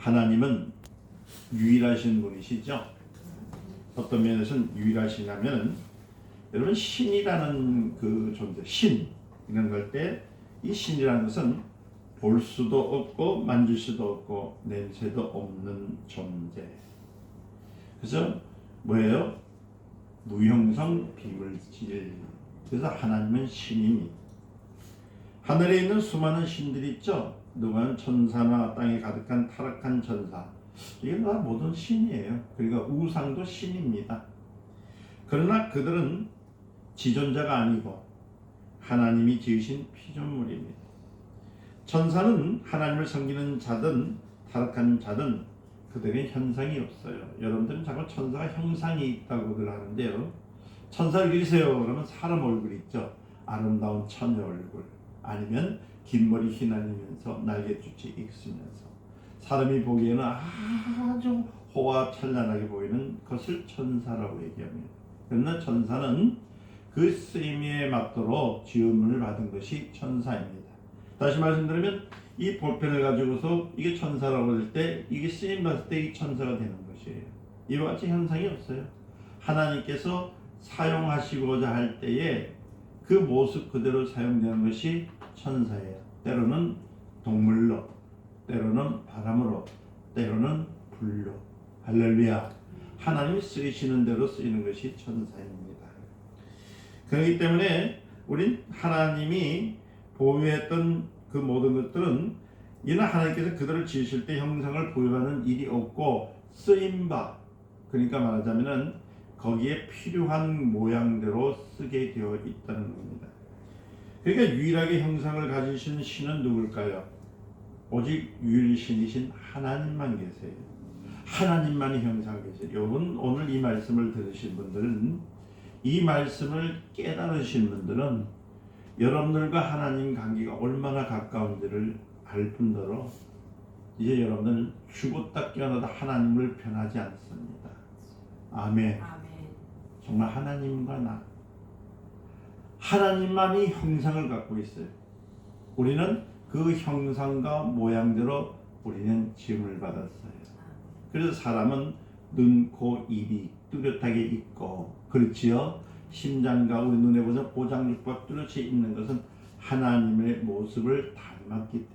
하나님은 유일하신 분이시죠. 어떤 면에서는 유일하시냐면 여러분 신이라는 그 존재, 신 이런 걸 때 이 신이라는 것은 볼 수도 없고 만질 수도 없고 냄새도 없는 존재. 그래서 뭐예요? 무형성 비물질. 그래서 하나님은 신입니다. 하늘에 있는 수많은 신들이 있죠. 누구는 천사나 땅에 가득한 타락한 전사. 이게 다 모든 신이에요. 그러니까 우상도 신입니다. 그러나 그들은 지존자가 아니고 하나님이 지으신 피조물입니다. 천사는 하나님을 섬기는 자든 타락한 자든 그들의 형상이 없어요. 여러분들은 자꾸 천사가 형상이 있다고들 하는데요. 천사를 그리세요. 그러면 사람 얼굴 있죠. 아름다운 처녀 얼굴. 아니면 긴 머리 휘날리면서 날개짓이 익으면서 사람이 보기에는 아주 호화찬란하게 보이는 것을 천사라고 얘기합니다. 그러나 천사는 그 쓰임에 맞도록 지음을 받은 것이 천사입니다. 다시 말씀드리면 이 볼펜을 가지고서 이게 천사라고 할 때 이게 쓰임 받을 때 이 천사가 되는 것이에요. 이와 같이 현상이 없어요. 하나님께서 사용하시고자 할 때에 그 모습 그대로 사용되는 것이 천사예요. 때로는 동물로, 때로는 바람으로, 때로는 불로. 할렐루야. 하나님이 쓰이시는 대로 쓰이는 것이 천사입니다. 그렇기 때문에 우린 하나님이 보유했던 그 모든 것들은 이는 하나님께서 그들을 지으실 때 형상을 보유하는 일이 없고 쓰임바, 그러니까 말하자면은 거기에 필요한 모양대로 쓰게 되어 있다는 겁니다. 그러니까 유일하게 형상을 가지신 신은 누굴까요? 오직 유일신이신 하나님만 계세요. 하나님만이 형상을 계세요. 여러분 오늘 이 말씀을 들으신 분들은, 이 말씀을 깨달으신 분들은 여러분들과 하나님 관계가 얼마나 가까운지를 알 뿐더러 이제 여러분들은 죽었다 깨어나도 하나님을 변하지 않습니다. 아멘. 정말 하나님과 나, 하나님만이 형상을 갖고 있어요. 우리는 그 형상과 모양대로 우리는 지음을 받았어요. 그래서 사람은 눈, 코, 입이 뚜렷하게 있고, 그렇지요? 심장과 우리 눈에 보면 오장육부가 뚜렷이 있는 것은 하나님의 모습을 닮았기 때문에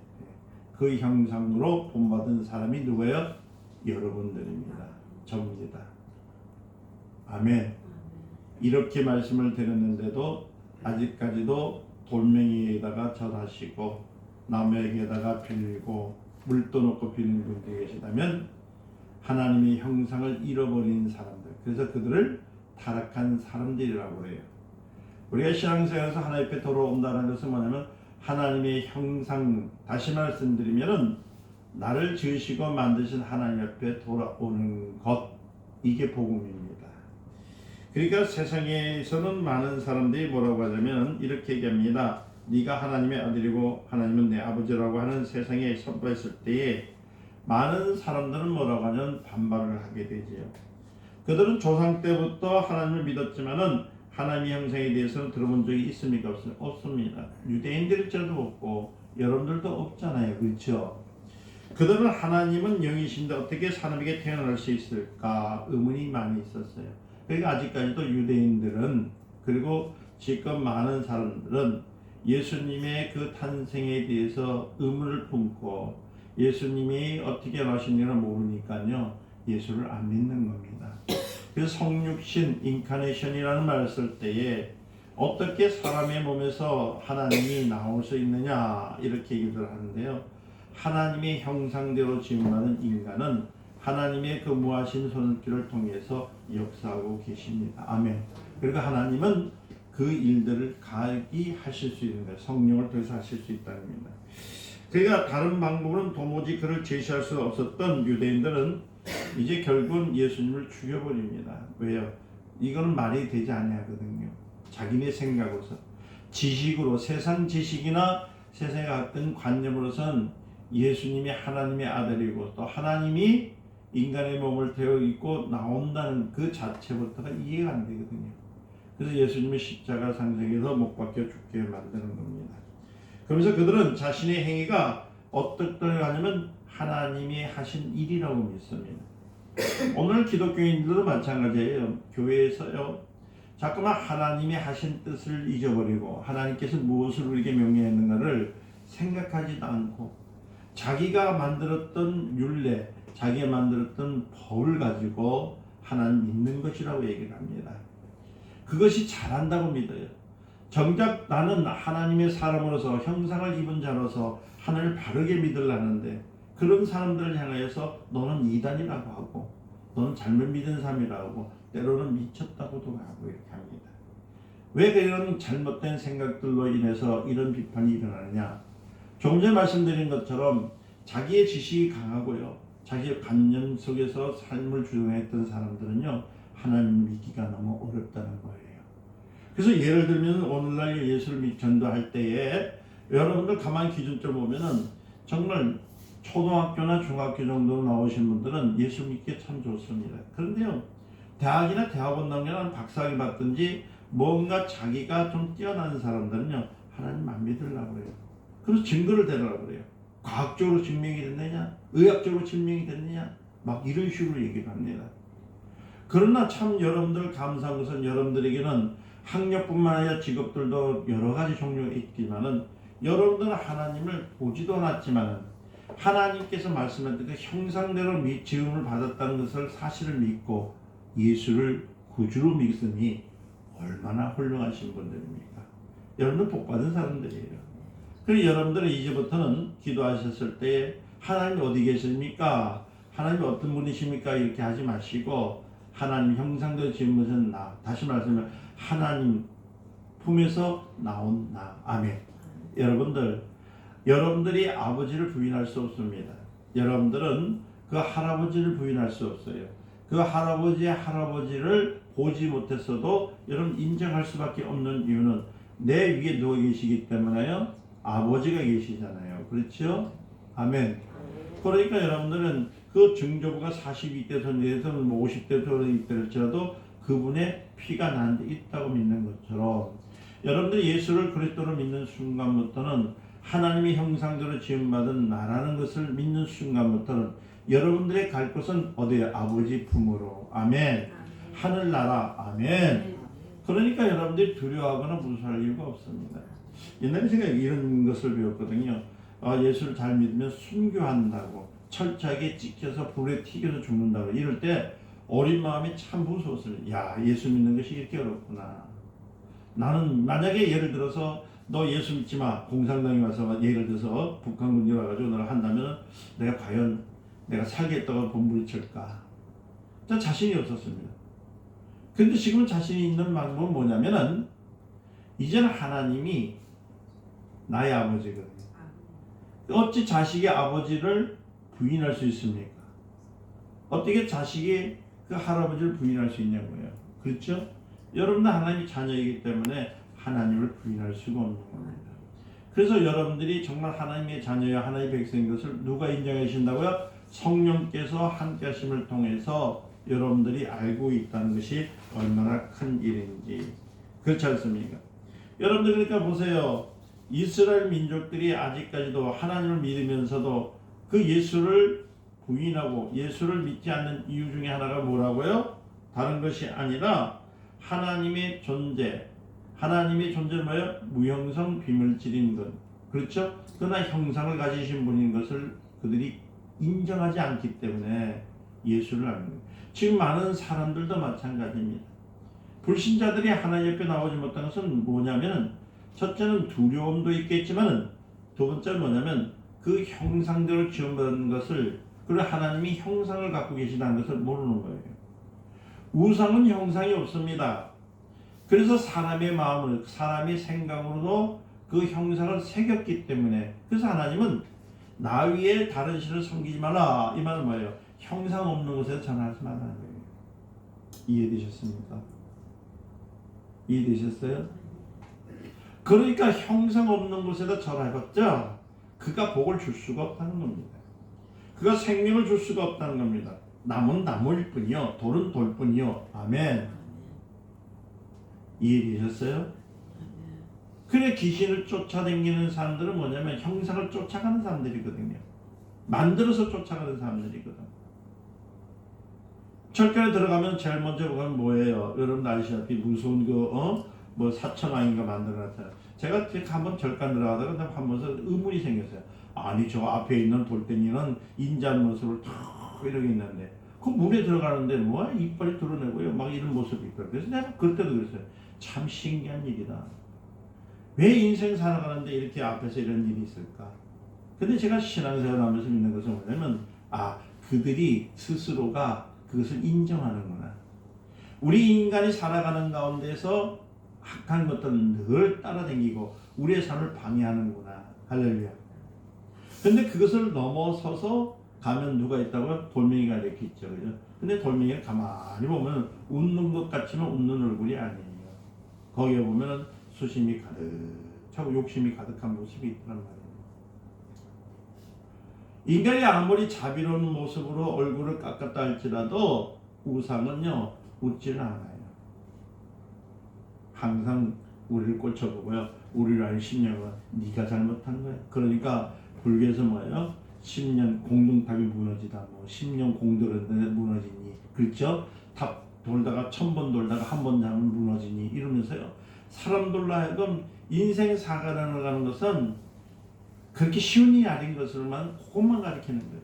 그 형상으로 본받은 사람이 누구예요? 여러분들입니다. 접니다. 아멘. 이렇게 말씀을 드렸는데도 아직까지도 돌멩이에다가 절하시고 나무에게다가 빌고 물도 놓고 비는 분들이 계시다면 하나님의 형상을 잃어버린 사람들, 그래서 그들을 타락한 사람들이라고 해요. 우리가 신앙생활에서 하나님 앞에 돌아온다는 것은 뭐냐면 하나님의 형상, 다시 말씀드리면은 나를 지으시고 만드신 하나님 앞에 돌아오는 것, 이게 복음입니다. 그러니까 세상에서는 많은 사람들이 뭐라고 하냐면 이렇게 얘기합니다. 네가 하나님의 아들이고 하나님은 내 아버지라고 하는 세상에 선포했을 때에 많은 사람들은 뭐라고 하냐면 반발을 하게 되지요. 그들은 조상 때부터 하나님을 믿었지만은 하나님의 형상에 대해서는 들어본 적이 있습니까? 없습니다. 유대인들일지라도 없고 여러분들도 없잖아요. 그렇죠? 그들은 하나님은 영이신데 어떻게 사람에게 태어날 수 있을까 의문이 많이 있었어요. 그러니까 아직까지도 유대인들은, 그리고 지금 많은 사람들은 예수님의 그 탄생에 대해서 의문을 품고 예수님이 어떻게 나오신지를 모르니까요 예수를 안 믿는 겁니다. 그래서 성육신, 인카네이션이라는 말을 쓸 때에 어떻게 사람의 몸에서 하나님이 나올 수 있느냐 이렇게 얘기를 하는데요. 하나님의 형상대로 지음받은 인간은 하나님의 그 무하신 손길을 통해서 역사하고 계십니다. 아멘. 그러니까 하나님은 그 일들을 가히 하실 수 있는 거예요. 성령을 통해서 하실 수 있다는 겁니다. 그러니까 다른 방법으로는 도무지 그를 제시할 수 없었던 유대인들은 이제 결국은 예수님을 죽여버립니다. 왜요? 이건 말이 되지 아니하거든요. 자기네 생각으로서, 지식으로, 세상 지식이나 세상에 갖던 관념으로서는 예수님이 하나님의 아들이고 또 하나님이 인간의 몸을 태워 입고 나온다는 그 자체부터가 이해가 안 되거든요. 그래서 예수님이 십자가 상생해서 못 박혀 죽게 만드는 겁니다. 그러면서 그들은 자신의 행위가 어떻게 하냐면 하나님이 하신 일이라고 믿습니다. 오늘 기독교인들도 마찬가지예요. 교회에서요, 자꾸만 하나님이 하신 뜻을 잊어버리고 하나님께서 무엇을 우리에게 명령했는가를 생각하지도 않고 자기가 만들었던 율례, 자기가 만들었던 법을 가지고 하나님 믿는 것이라고 얘기를 합니다. 그것이 잘한다고 믿어요. 정작 나는 하나님의 사람으로서 형상을 입은 자로서 하나님을 바르게 믿으려는데 그런 사람들을 향하여서 너는 이단이라고 하고 너는 잘못 믿은 사람이라고 하고 때로는 미쳤다고도 하고 이렇게 합니다. 왜 그런 잘못된 생각들로 인해서 이런 비판이 일어나느냐? 조금 전에 말씀드린 것처럼 자기의 지식이 강하고요, 자기의 관념 속에서 삶을 주장했던 사람들은요, 하나님 믿기가 너무 어렵다는 거예요. 그래서 예를 들면 오늘날 예수를 전도할 때에 여러분들 가만히 기준점 보면은 정말 초등학교나 중학교 정도 나오신 분들은 예수 믿기에 참 좋습니다. 그런데요, 대학이나 대학원 나오면 박사학위 받든지 뭔가 자기가 좀 뛰어난 사람들은요, 하나님 안 믿으려고 그래요. 그래서 증거를 대라고 그래요. 과학적으로 증명이 됐느냐, 의학적으로 증명이 됐느냐, 막 이런 식으로 얘기를 합니다. 그러나 참 여러분들 감사한 것은 여러분들에게는 학력뿐만 아니라 직업들도 여러 가지 종류가 있지만은 여러분들은 하나님을 보지도 않았지만은 하나님께서 말씀하신 그 형상대로 지음을 받았다는 것을 사실을 믿고 예수를 구주로 믿으니 얼마나 훌륭하신 분들입니까? 여러분들 복받은 사람들이에요. 그래서 여러분들은 이제부터는 기도하셨을 때 하나님 어디 계십니까? 하나님 어떤 분이십니까? 이렇게 하지 마시고 하나님 형상대로 지은 것은 나. 다시 말하자면 하나님 품에서 나온 나. 아멘. 여러분들이 아버지를 부인할 수 없습니다. 여러분들은 그 할아버지를 부인할 수 없어요. 그 할아버지의 할아버지를 보지 못했어도 여러분 인정할 수밖에 없는 이유는 내 위에 누워 계시기 때문에요. 아버지가 계시잖아요. 그렇죠? 아멘. 그러니까 여러분들은 그 증조부가 42대 선지에서는 50대 선지일지라도 그분의 피가 나한테 있다고 믿는 것처럼 여러분들이 예수를 그리스도로 믿는 순간부터는 하나님의 형상대로 지음받은 나라는 것을 믿는 순간부터는 여러분들의 갈 곳은 어디에? 아버지 품으로. 아멘. 하늘나라. 아멘. 그러니까 여러분들이 두려워하거나 무서워할 이유가 없습니다. 옛날에 제가 이런 것을 배웠거든요. 예수를 잘 믿으면 순교한다고, 철저하게 찍혀서 불에 튀겨서 죽는다고. 이럴 때 어린 마음이 참 무서웠어요. 야, 예수 믿는 것이 이렇게 어렵구나. 나는 만약에 예를 들어서 너 예수 믿지 마, 공산당이 와서 예를 들어서 북한군이 와가지고 너를 한다면 내가 과연 내가 살겠다고 몸부림칠까? 저 자신이 없었습니다. 근데 지금 자신이 있는 방법은 뭐냐면은 이제는 하나님이 나의 아버지거든요. 어찌 자식의 아버지를 부인할 수 있습니까? 어떻게 자식이 그 할아버지를 부인할 수 있냐고요. 그렇죠? 여러분들 하나님의 자녀이기 때문에 하나님을 부인할 수가 없는 겁니다. 그래서 여러분들이 정말 하나님의 자녀야 하나님의 백성인 것을 누가 인정해 주신다고요? 성령께서 함께 하심을 통해서 여러분들이 알고 있다는 것이 얼마나 큰 일인지. 그렇지 않습니까? 여러분들 그러니까 보세요. 이스라엘 민족들이 아직까지도 하나님을 믿으면서도 그 예수를 부인하고 예수를 믿지 않는 이유 중에 하나가 뭐라고요? 다른 것이 아니라 하나님의 존재는 뭐예요? 무형성 비물질인 것. 그렇죠? 그러나 형상을 가지신 분인 것을 그들이 인정하지 않기 때문에 예수를 아는 거예요. 지금 많은 사람들도 마찬가지입니다. 불신자들이 하나님 옆에 나오지 못한 것은 뭐냐면 첫째는 두려움도 있겠지만 두 번째는 뭐냐면 그 형상대로 지음받은 것을, 그리고 하나님이 형상을 갖고 계시다는 것을 모르는 거예요. 우상은 형상이 없습니다. 그래서 사람의 마음을, 사람의 생각으로도 그 형상을 새겼기 때문에, 그래서 하나님은 나 위에 다른 신을 섬기지 말라. 이 말은 뭐예요? 형상 없는 곳에 전하지 말라는 거예요. 이해되셨습니까? 이해되셨어요? 그러니까 형상 없는 곳에다 절해봤자 그가 복을 줄 수가 없다는 겁니다. 그가 생명을 줄 수가 없다는 겁니다. 나무는 나무일 뿐이요, 돌은 돌뿐이요. 아멘. 이해되셨어요? 그래 귀신을 쫓아다니는 사람들은 뭐냐면 형상을 쫓아가는 사람들이거든요. 만들어서 쫓아가는 사람들이거든. 철간에 들어가면 제일 먼저 보면 뭐예요? 여러분 아시다시피 무서운 뭐 사천왕인가 만들어놨잖아요. 제가 한번 절간 들어가다가 한 번서 의문이 생겼어요. 아니 저 앞에 있는 돌덩이는 인자한 모습으로 탁 이렇게 있는데 그 물에 들어가는데 뭐 이빨이 드러내고요 막 이런 모습이 있거든요. 그래서 내가 그때도 그랬어요. 참 신기한 일이다. 왜 인생 살아가는데 이렇게 앞에서 이런 일이 있을까? 근데 제가 신앙생활 하면서 믿는 것은 뭐냐면 그들이 스스로가 그것을 인정하는구나. 우리 인간이 살아가는 가운데서 악한 것들은 늘 따라다니고 우리의 삶을 방해하는구나. 할렐루야. 근데 그것을 넘어서서 가면 누가 있다고요? 돌멩이가 이렇게 있죠. 그죠? 근데 돌멩이를 가만히 보면 웃는 것 같지만 웃는 얼굴이 아니에요. 거기에 보면 수심이 가득 차고 욕심이 가득한 모습이 있단 말이에요. 인간이 아무리 자비로운 모습으로 얼굴을 깎았다 할지라도 우상은요 웃지는 않아요. 항상 우리를 꽂혀보고요. 우리를 알 심령은 네가 잘못한 거야. 그러니까 불교에서 뭐예요? 10년 공동탑이 무너지다. 뭐 10년 공들었는데 무너지니. 그렇죠? 탑 돌다가 1000번 돌다가 한 번 잡으면 무너지니. 이러면서요. 사람들로 하여금 인생 살아가는 것은 그렇게 쉬운 일이 아닌 것을만 그것만 가르치는 거예요.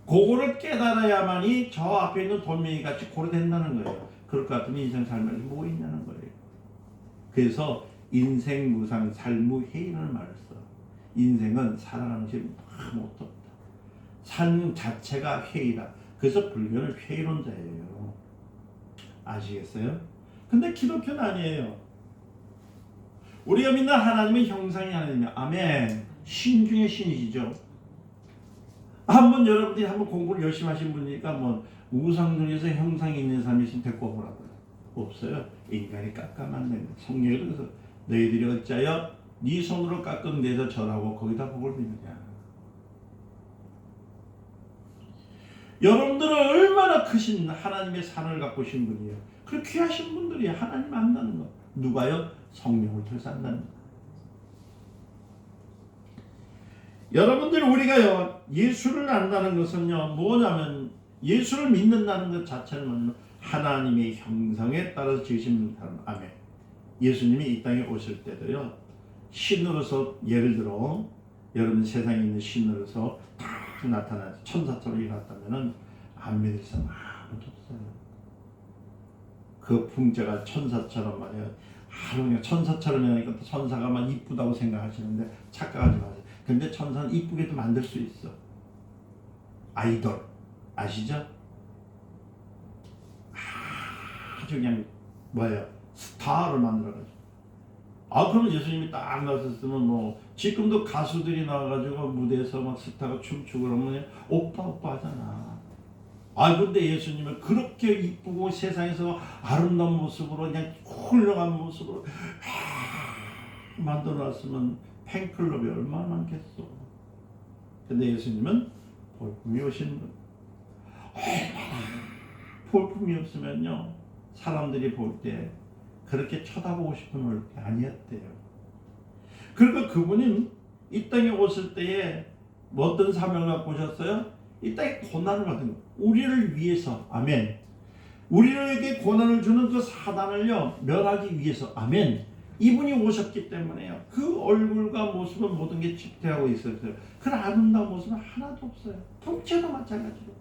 그거를 깨달아야만이 저 앞에 있는 돌멩이 같이 고려 된다는 거예요. 그럴 것 같으면 인생 살면서 뭐 있냐는 거예요. 그래서 인생 무상 살무회의라는 말을 써. 인생은 살아가는 것이 아무것도 없다. 삶 자체가 회의다. 그래서 불교는 회의론자예요. 아시겠어요? 근데 기독교는 아니에요. 우리가 믿는 하나님의 형상이 하나님이에요. 아멘. 신 중에 신이시죠. 한번 여러분들이 한번 공부를 열심히 하신 분이니까 뭐 우상 중에서 형상이 있는 사람이 있으면 데리고 오라고요. 없어요. 인간이 깎아만든 성경에도 그래서 너희들이 어찌하여 네 손으로 깎은 데서 절하고 거기다 복을 비느냐. 여러분들은 얼마나 크신 하나님의 산을 갖고 오신 분이에요. 그 귀하신 분들이 하나님 안다는 거. 누가요? 성령을 통해서 안다는 거. 여러분들 우리가요 예수를 안다는 것은요 뭐냐면 예수를 믿는다는 것 자체는 하나님의 형상에 따라서 지으신 사람. 아멘. 예수님이 이 땅에 오실 때도요 신으로서 예를 들어 여러분 세상에 있는 신으로서 딱 나타나서 천사처럼 일어났다면은 안 믿을 사람 아무도 없어요. 그 풍자가 천사처럼 말이야. 하루가 천사처럼 하니까 또 천사가 막 이쁘다고 생각하시는데 착각하지 마세요. 근데 천사는 이쁘게도 만들 수 있어. 아이돌 아시죠? 아주 그냥 뭐예요? 스타를 만들어가지고. 그럼 예수님이 딱 나섰으면 뭐 지금도 가수들이 나와가지고 무대에서 막 스타가 춤추고 그러면 오빠 하잖아. 근데 예수님은 그렇게 이쁘고 세상에서 아름다운 모습으로 그냥 훌륭한 모습으로 만들어놨으면 팬클럽이 얼마나 많겠어. 근데 예수님은 볼품이 오신 분. 볼품이 없으면요 사람들이 볼 때 그렇게 쳐다보고 싶은 얼굴이 아니었대요. 그러니까 그분은 이 땅에 오실 때에 뭐 어떤 사명을 갖고 오셨어요? 이 땅에 고난을 받은 거. 우리를 위해서. 아멘. 우리에게 고난을 주는 그 사단을요 멸하기 위해서. 아멘. 이분이 오셨기 때문에요. 그 얼굴과 모습은 모든 게 집대하고 있었어요. 그 아름다운 모습은 하나도 없어요. 통째도 마찬가지로.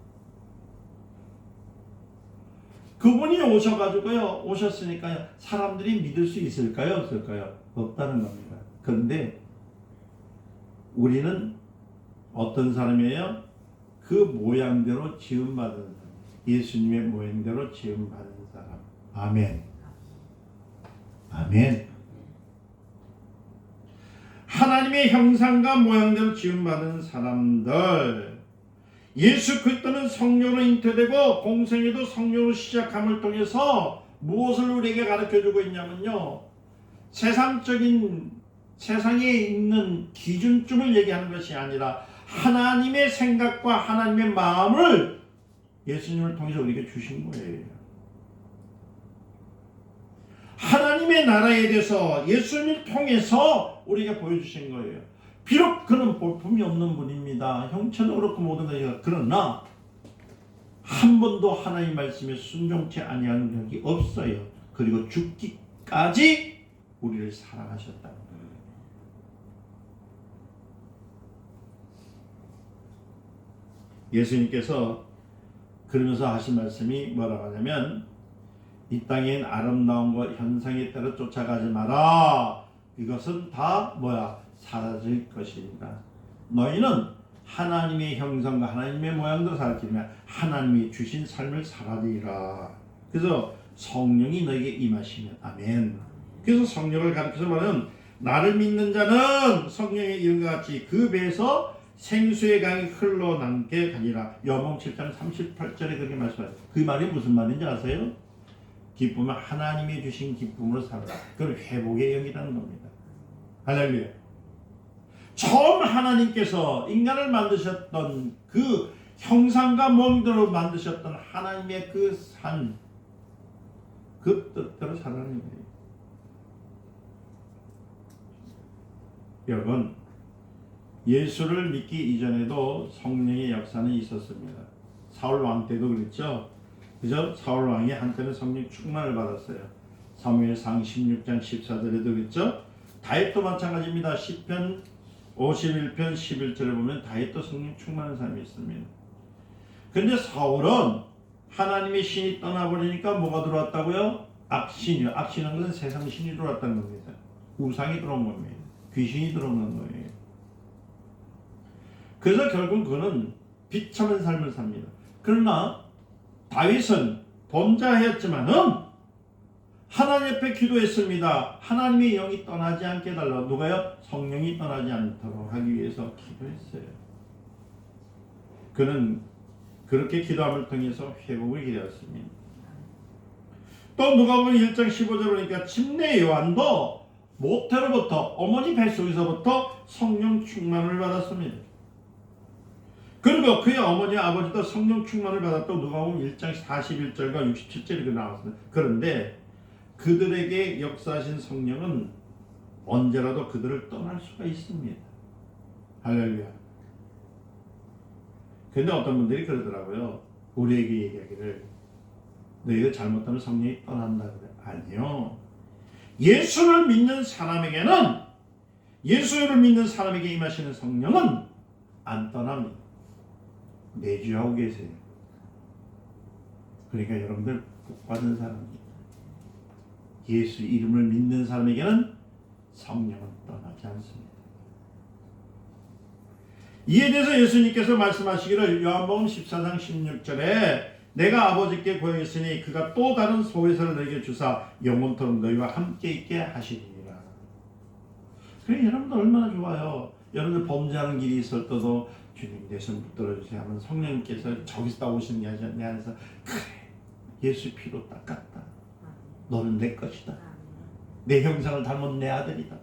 그분이 오셔가지고요, 오셨으니까요, 사람들이 믿을 수 있을까요? 없을까요? 없다는 겁니다. 그런데 우리는 어떤 사람이에요? 그 모양대로 지음받은 사람. 예수님의 모양대로 지음받은 사람. 아멘. 아멘. 하나님의 형상과 모양대로 지음받은 사람들. 예수 그리스도는 성령으로 잉태되고 공생애도 성령으로 시작함을 통해서 무엇을 우리에게 가르쳐주고 있냐면요. 세상에 있는 기준점을 얘기하는 것이 아니라 하나님의 생각과 하나님의 마음을 예수님을 통해서 우리에게 주신 거예요. 하나님의 나라에 대해서 예수님을 통해서 우리에게 보여주신 거예요. 비록 그는 볼품이 없는 분입니다. 형체도 그렇고 모든 것이 그러나 한 번도 하나님 말씀에 순종치 아니하는 적이 없어요. 그리고 죽기까지 우리를 사랑하셨다는 거예요. 예수님께서 그러면서 하신 말씀이 뭐라고 하냐면 이 땅엔 아름다운 것 현상에 따라 쫓아가지 마라. 이것은 다 사라질 것입니다. 너희는 하나님의 형상과 하나님의 모양대로 살기면 하나님이 주신 삶을 살아리라. 그래서 성령이 너에게 임하시면 아멘. 그래서 성령을 가르쳐서 말하는 나를 믿는 자는 성령의 이름과 같이 그 배에서 생수의 강이 흘러남게 가니라. 요한복음 7장 38절에 그렇게 말씀하세요. 그 말이 무슨 말인지 아세요? 기쁨은 하나님이 주신 기쁨으로 살아라. 그건 회복의 영이라는 겁니다. 할렐루야. 처음 하나님께서 인간을 만드셨던 그 형상과 모양대로 만드셨던 하나님의 그 산, 그 뜻대로 살아가는 거예요. 여러분, 예수를 믿기 이전에도 성령의 역사는 있었습니다. 사울 왕 때도 그랬죠. 그죠? 사울 왕이 한때는 성령 충만을 받았어요. 사무엘상 16장 14절에도 그랬죠. 다윗도 마찬가지입니다. 시편 51편 11절에 보면 다윗도 성령 충만한 사람이 있습니다. 그런데 사울은 하나님의 신이 떠나버리니까 뭐가 들어왔다고요? 악신이요. 악신은 것은 세상 신이 들어왔다는 겁니다. 우상이 들어온 겁니다. 귀신이 들어오는 거예요. 그래서 결국 그는 비참한 삶을 삽니다. 그러나 다윗은 범자였지만은 하나님 앞에 기도했습니다. 하나님의 영이 떠나지 않게 해달라. 누가요? 성령이 떠나지 않도록 하기 위해서 기도했어요. 그는 그렇게 기도함을 통해서 회복을 기대했습니다. 또 누가복음 1장 15절 보니까 침례 요한도 모태로부터 어머니 뱃속에서부터 성령 충만을 받았습니다. 그리고 그의 어머니 아버지도 성령 충만을 받았다고 누가복음 1장 41절과 67절이 나왔습니다. 그런데 그들에게 역사하신 성령은 언제라도 그들을 떠날 수가 있습니다. 할렐루야. 그런데 어떤 분들이 그러더라고요. 우리에게 얘기하기를 너희가 잘못하면 성령이 떠난다 그래. 아니요. 예수를 믿는 사람에게 임하시는 성령은 안 떠납니다. 내주하고 계세요. 그러니까 여러분들 복받은 사람입니다. 예수 이름을 믿는 사람에게는 성령은 떠나지 않습니다. 이에 대해서 예수님께서 말씀하시기를 요한복음 14장 16절에 내가 아버지께 구하였으니 그가 또 다른 소회사를 너에게 주사 영원토록 너희와 함께 있게 하시리라. 그래 여러분들 얼마나 좋아요. 여러분들 범죄하는 길이 있을 때도 주님 내 손 붙들어주세요 하면 성령님께서 저기서 나오시는 게 아니라 내 안에서 그래 예수 피로 닦았다. 너는 내 것이다. 내 형상을 닮은 내 아들이다.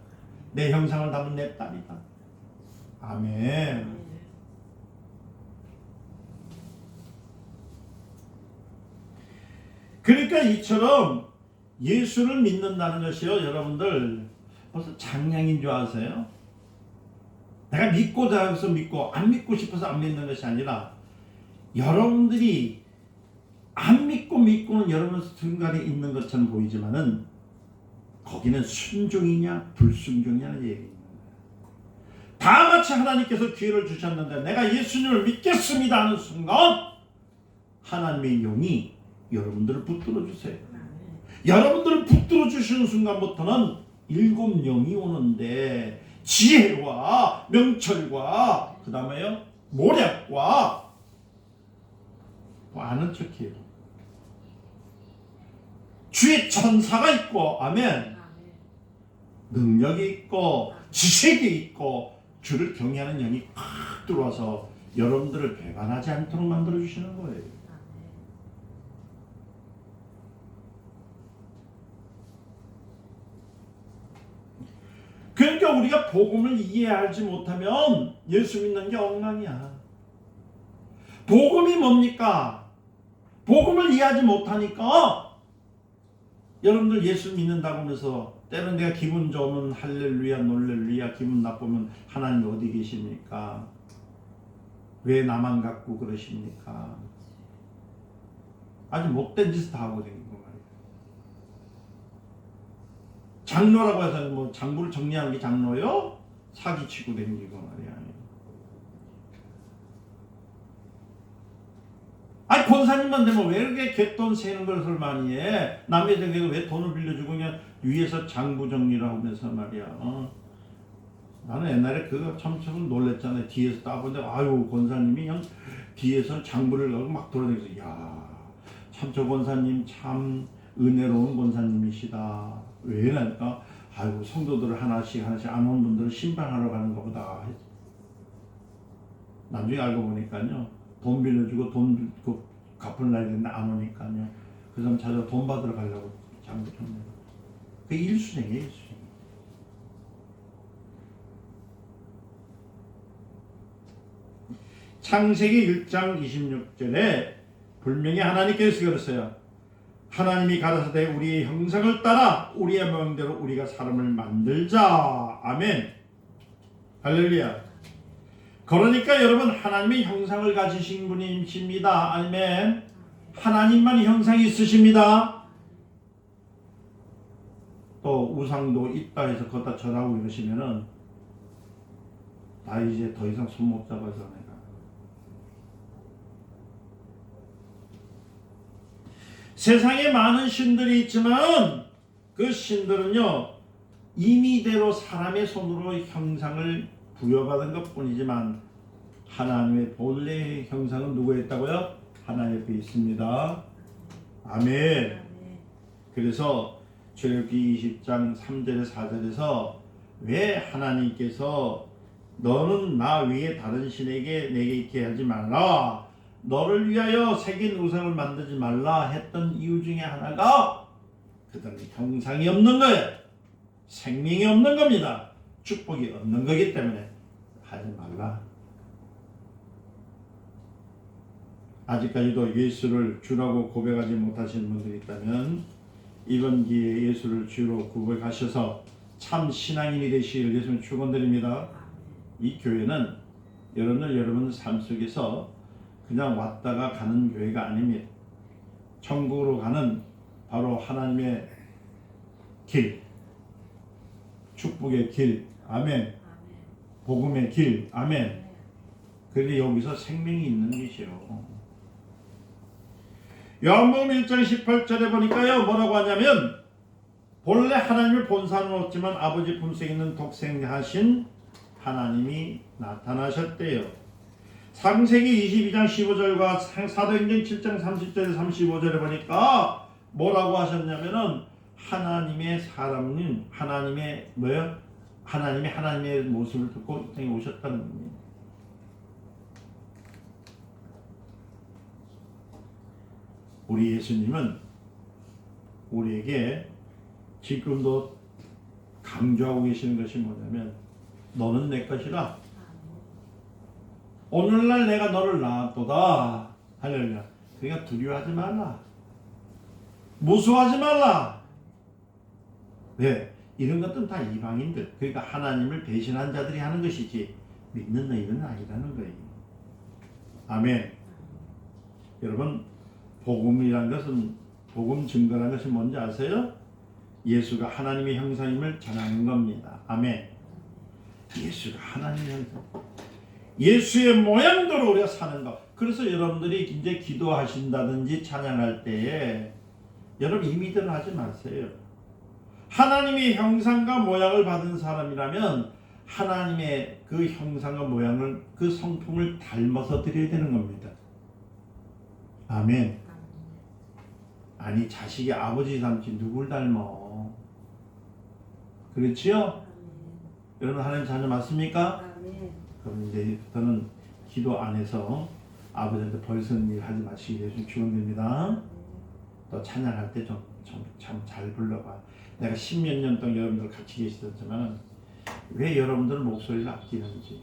내 형상을 닮은 내 딸이다. 아멘. 그러니까 이처럼 예수를 믿는다는 것이요 여러분들 벌써 장량인 줄 아세요? 내가 믿고 자서 믿고 안 믿고 싶어서 안 믿는 것이 아니라 여러분들이 안 믿고는 여러분 순간에 있는 것처럼 보이지만은 거기는 순종이냐 불순종이냐는 얘기입니다. 다 같이 하나님께서 기회를 주셨는데 내가 예수님을 믿겠습니다 하는 순간 하나님의 영이 여러분들을 붙들어 주세요. 여러분들을 붙들어 주시는 순간부터는 7영이 오는데 지혜와 명철과 그 다음에요 모략과 아는 척해요. 주의 천사가 있고 아멘. 능력이 있고 지식이 있고 주를 경외하는 영이 팍 들어와서 여러분들을 배반하지 않도록 만들어 주시는 거예요. 그러니까 우리가 복음을 이해하지 못하면 예수 믿는 게 엉망이야. 복음이 뭡니까? 복음을 이해하지 못하니까 여러분들 예수 믿는다고 하면서 때는 내가 기분 좋으면 할렐루야 놀렐루야, 기분 나쁘면 하나님 어디 계십니까? 왜 나만 갖고 그러십니까? 아주 못된 짓을 다 하고 다니는 거 말이에요. 장로라고 해서 뭐 장부를 정리하는 게 장로요? 사기치고 다니고 말이야. 아니 권사님만 되면 왜 이렇게 갯돈 세는 것을 많이 해? 남의 댁에서 왜 돈을 빌려주고 그냥 위에서 장부 정리를 하면서 말이야. 나는 옛날에 그거 참 놀랬잖아요. 뒤에서 따보는데 아유 권사님이 그냥 뒤에서 장부를 걸고 막 돌아다니면서 야 참 저 권사님 참 은혜로운 권사님이시다. 왜 그러니까 아유 성도들을 하나씩 안 온 분들을 신방하러 가는 것보다 나중에 알고 보니까요. 돈 빌려주고 돈 갚을 날이 됐는데 안 오니까요. 그 사람 찾아 돈 받으러 가려고 장부 쳤네요. 그게 일순행이에요. 일순행. 창세기 1장 26절에 분명히 하나님께서 그랬어요. 하나님이 가라사대 우리의 형상을 따라 우리의 모양대로 우리가 사람을 만들자. 아멘. 할렐루야. 그러니까 여러분 하나님의 형상을 가지신 분이십니다. 아멘. 하나님만 형상이 있으십니다. 또 우상도 있다 해서 걷다 절하고 이러시면은 나 이제 더 이상 손목 잡아서 내가 세상에 많은 신들이 있지만 그 신들은요 임의대로 사람의 손으로 형상을 부여받은 것 뿐이지만 하나님의 본래 형상은 누구에 있다고요? 하나님 옆에 있습니다. 아멘. 그래서 출애굽기 20장 3절에 4절에서 왜 하나님께서 너는 나 위에 다른 신에게 내게 있게 하지 말라, 너를 위하여 새긴 우상을 만들지 말라 했던 이유 중에 하나가 그들은 형상이 없는 거예요. 생명이 없는 겁니다. 축복이 없는 거기 때문에 하지 말라. 아직까지도 예수를 주라고 고백하지 못하시는 분들이 있다면 이번 기회에 예수를 주로 고백하셔서 참 신앙인이 되시길 예수님 축원드립니다. 이 교회는 여러분 삶 속에서 그냥 왔다가 가는 교회가 아닙니다. 천국으로 가는 바로 하나님의 길, 축복의 길, 아멘. 복음의 길, 아멘. 그런데 여기서 생명이 있는 것이요. 요한복음 1장 18절에 보니까요 뭐라고 하냐면 본래 하나님을 본 사람은 없지만 아버지 품속에 있는 독생하신 하나님이 나타나셨대요. 창세기 22장 15절과 사도행전 7장 30절에 35절에 보니까 뭐라고 하셨냐면은 하나님의 사람은 하나님의 뭐예요? 하나님의 모습을 듣고 이 땅에 오셨다는 겁니다. 우리 예수님은 우리에게 지금도 강조하고 계시는 것이 뭐냐면 너는 내 것이라. 오늘날 내가 너를 낳았도다. 할렐루야. 그러니까 두려워하지 말라. 무서워하지 말라. 왜? 이런 것들은 다 이방인들, 그러니까 하나님을 배신한 자들이 하는 것이지 믿는 너희는 아니라는 거예요. 아멘. 여러분 복음이란 것은, 복음 증거라는 것이 뭔지 아세요? 예수가 하나님의 형상임을 전하는 겁니다. 아멘. 예수가 하나님의 형상, 예수의 모양대로 우리가 사는 것. 그래서 여러분들이 이제 기도하신다든지 찬양할 때에 여러분 임의대로 하지 마세요. 하나님의 형상과 모양을 받은 사람이라면 하나님의 그 형상과 모양을, 그 성품을 닮아서 드려야 되는 겁니다. 아멘. 아니 자식이 아버지 닮지 누굴 닮어? 그렇지요? 여러분 하나님 자녀 맞습니까? 그럼 이제부터는 기도 안에서 아버지한테 벌쓰는 일 하지 마시기 위해서 축원드립니다. 또 찬양할 때 좀 참 잘 불러봐. 내가 10몇 년 동안 여러분들 같이 계시었지만 왜 여러분들 목소리를 아끼는지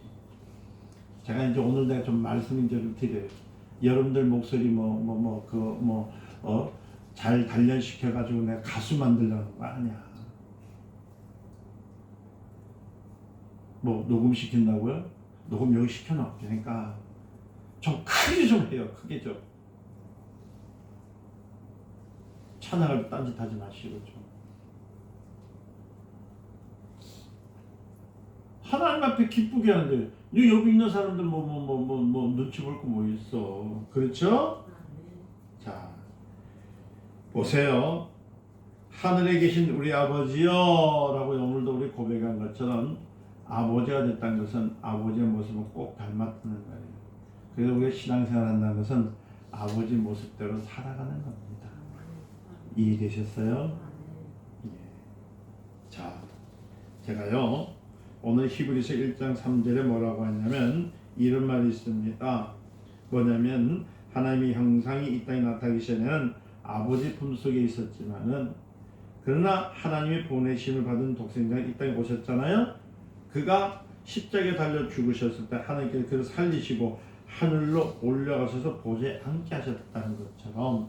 제가 이제 오늘 내가 좀 말씀을 좀 드려요. 여러분들 목소리 잘 단련시켜 가지고 내가 가수 만들려는 거 아니야. 뭐 녹음시킨다고요? 녹음 여기 시켜놓으니까 좀 크게 좀 해요. 크게 좀. 찬양을 딴짓하지 마시고 좀. 하나님 앞에 기쁘게 하는데 여기 있는 사람들 뭐 눈치 볼 거 뭐 있어. 그렇죠? 자, 보세요. 하늘에 계신 우리 아버지여 라고 오늘도 우리 고백한 것처럼 아버지가 됐다는 것은 아버지의 모습을 꼭 닮았다는 거예요. 그래서 우리가 신앙생활 한다는 것은 아버지 모습대로 살아가는 겁니다. 이해되셨어요? 예. 자, 제가요 오늘 히브리서 1장 3절에 뭐라고 하냐면 이런 말이 있습니다. 뭐냐면 하나님의 형상이 이 땅에 나타나기 전에는 아버지 품속에 있었지만은 그러나 하나님의 보내심을 받은 독생자가 이 땅에 오셨잖아요. 그가 십자가에 달려 죽으셨을 때 하나님께서 그를 살리시고 하늘로 올라가셔서 보좌에 앉게 하셨다는 것처럼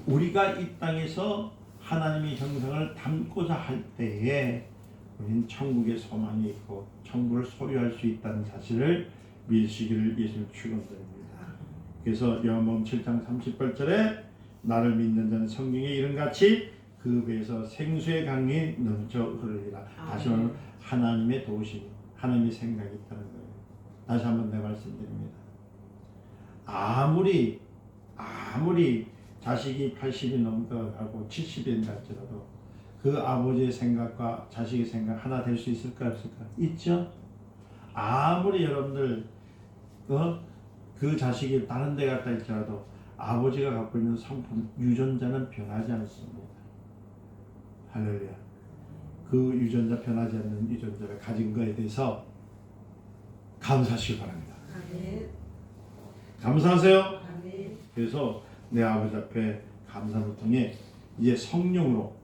우리가 이 땅에서 하나님의 형상을 담고자 할 때에 우리는 천국의 소망이 있고 천국을 소유할 수 있다는 사실을 믿으시기를 예수님 축원드립니다. 그래서 요한복음 7장 38절에 나를 믿는 자는 성경에 이른같이 그 배에서 생수의 강이 넘쳐 흐르리라. 다시 말하면 하나님의 도우심, 하나님의 생각이 있다는 거예요. 다시 한번 내 말씀드립니다. 아무리 자식이 80이 넘어가고 70이 된다 할지라도 그 아버지의 생각과 자식의 생각 하나 될 수 있을까 없을까? 있죠? 아무리 여러분들 그 자식이 다른 데 갔다 할지라도 아버지가 갖고 있는 성품, 유전자는 변하지 않습니다. 할렐루야. 그 유전자 변하지 않는 유전자를 가진 거에 대해서 감사하시기 바랍니다. 아멘. 감사하세요. 아멘. 그래서 내 아버지 앞에 감사를 통해 이제 성령으로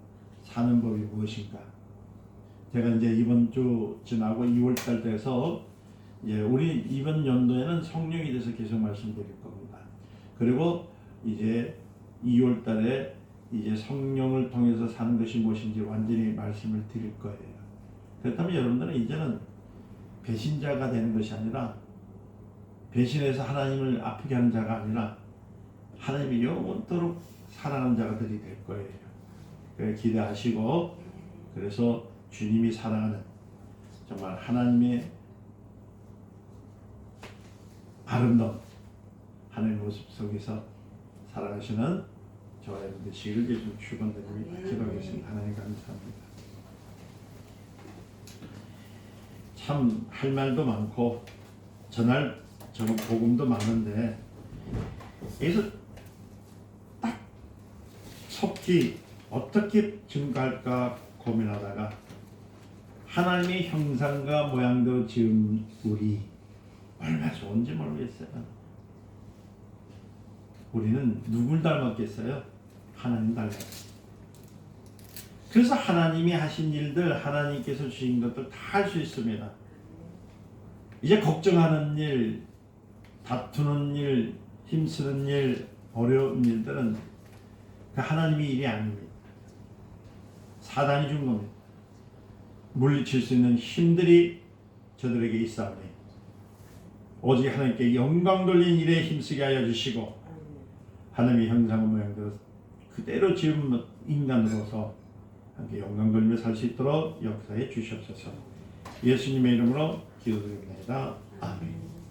사는 법이 무엇인가? 제가 이제 이번 주 지나고 2월달 돼서 이제 우리 이번 연도에는 성령에 대해서 계속 말씀드릴 겁니다. 그리고 이제 2월달에 이제 성령을 통해서 사는 것이 무엇인지 완전히 말씀을 드릴 거예요. 그렇다면 여러분들은 이제는 배신자가 되는 것이 아니라 배신해서 하나님을 아프게 하는 자가 아니라 하나님이 영원토록 사랑하는 자들이 될 거예요. 그래 기대하시고 그래서 주님이 사랑하는 정말 하나님의 아름다운 하나님의 모습 속에서 살아가시는 저와 여러분 되시기를 예수님 축원드립니다. 기도하겠습니다. 하나님 감사합니다. 참 할 말도 많고 전할 복음도 많은데 여기서 딱 속히 어떻게 증가할까 고민하다가 하나님의 형상과 모양대로 지은 우리 얼마나 좋은지 모르겠어요. 우리는 누굴 닮았겠어요? 하나님 닮았어요. 그래서 하나님이 하신 일들, 하나님께서 주신 것들 다 할 수 있습니다. 이제 걱정하는 일, 다투는 일, 힘쓰는 일, 어려운 일들은 그 하나님의 일이 아닙니다. 사단이 준 겁니다. 물리칠 수 있는 힘들이 저들에게 있사오니 오직 하나님께 영광 돌린 일에 힘쓰게 하여 주시고 하나님의 형상과 모양대로 그대로 지은 인간으로서 함께 영광 돌리며 살 수 있도록 역사해 주시옵소서. 예수님의 이름으로 기도드립니다. 아멘.